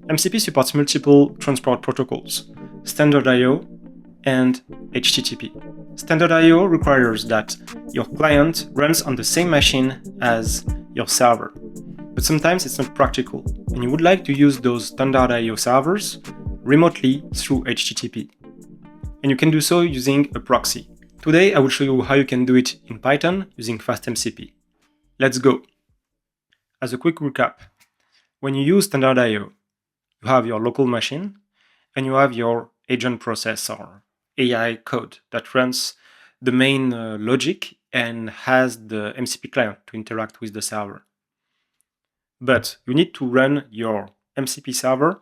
MCP supports multiple transport protocols, STDIO and HTTP. STDIO requires that your client runs on the same machine as your server, but sometimes it's not practical, and you would like to use those STDIO servers remotely through HTTP. And you can do so using a proxy. Today I will show you how you can do it in Python using FastMCP. Let's go! As a quick recap, when you use STDIO, you have your local machine and you have your agent process or AI code that runs the main logic and has the MCP client to interact with the server. But you need to run your MCP server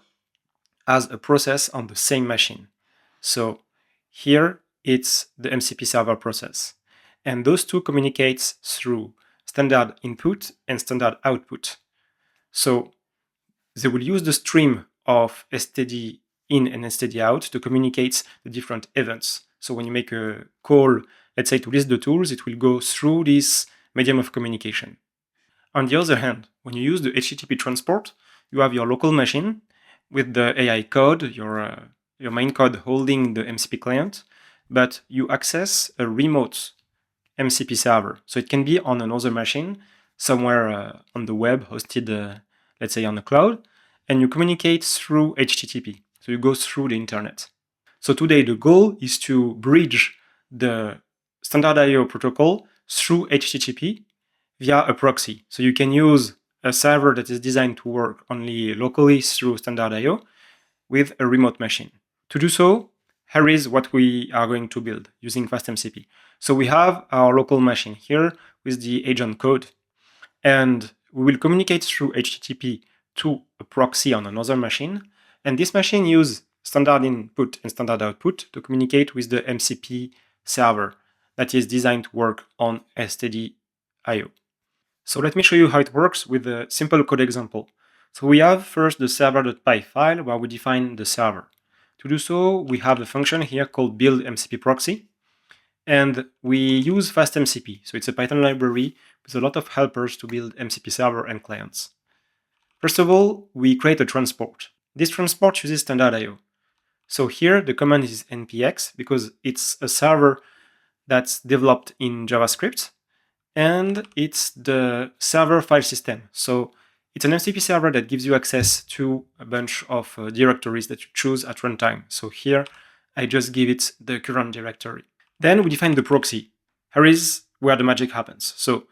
as a process on the same machine. So here it's the MCP server process. And those two communicate through standard input and standard output. So they will use the stream of STD in and STD out to communicate the different events. So when you make a call, let's say to list the tools, it will go through this medium of communication. On the other hand, when you use the HTTP transport, you have your local machine with the AI code, your main code holding the MCP client, but you access a remote MCP server. So it can be on another machine, somewhere on the web, hosted, let's say on the cloud, and you communicate through HTTP. So you go through the internet. So today the goal is to bridge the STDIO protocol through HTTP via a proxy. So you can use a server that is designed to work only locally through STDIO with a remote machine. To do so, here is what we are going to build using FastMCP. So we have our local machine here with the agent code, and we will communicate through HTTP to a proxy on another machine, and this machine uses standard input and standard output to communicate with the MCP server that is designed to work on STDIO. So let me show you how it works with a simple code example. So we have first the server.py file where we define the server. To do so, we have a function here called build MCP Proxy, and we use FastMCP. So it's a Python library with a lot of helpers to build MCP server and clients. First of all, we create a transport. This transport uses STDIO. So here the command is npx because it's a server that's developed in JavaScript, and it's the server file system. So it's an MCP server that gives you access to a bunch of directories that you choose at runtime. So here I just give it the current directory. Then we define the proxy. Here is where the magic happens. So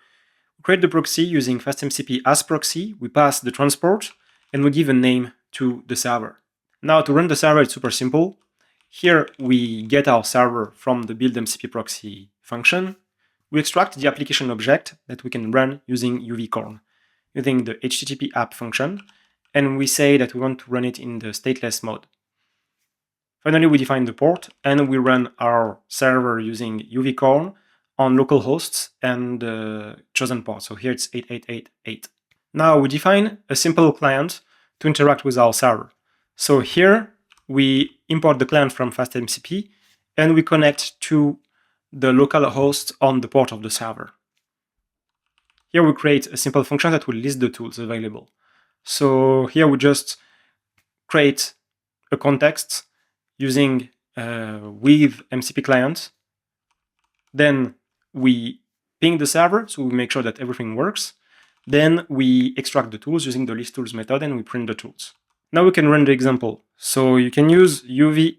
we create the proxy using FastMCP as proxy, we pass the transport, and we give a name to the server. Now to run the server, it's super simple. Here we get our server from the build MCP proxy function. We extract the application object that we can run using uvcorn, using the HTTP app function, and we say that we want to run it in the stateless mode. Finally, we define the port, and we run our server using uvcorn on local hosts and the chosen port. So here it's 8888. Now we define a simple client to interact with our server. So here we import the client from FastMCP, and we connect to the local host on the port of the server. Here we create a simple function that will list the tools available. So here we just create a context using with MCP client. Then we ping the server, so we make sure that everything works. Then we extract the tools using the list tools method, and we print the tools. Now we can run the example. So you can use uv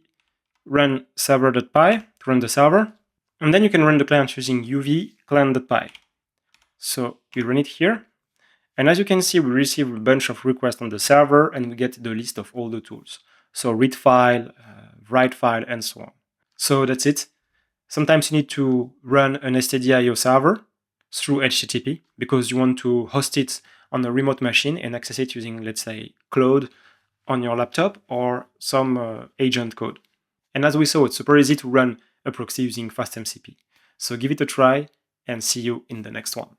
run server.py to run the server, and then you can run the client using uv client.py. So we run it here, and as you can see, we receive a bunch of requests on the server, and we get the list of all the tools. So read file, write file, and so on. So that's it. Sometimes you need to run an STDIO server through HTTP because you want to host it on a remote machine and access it using, let's say, Cloud on your laptop or some agent code. And as we saw, it's super easy to run a proxy using FastMCP. So give it a try and see you in the next one.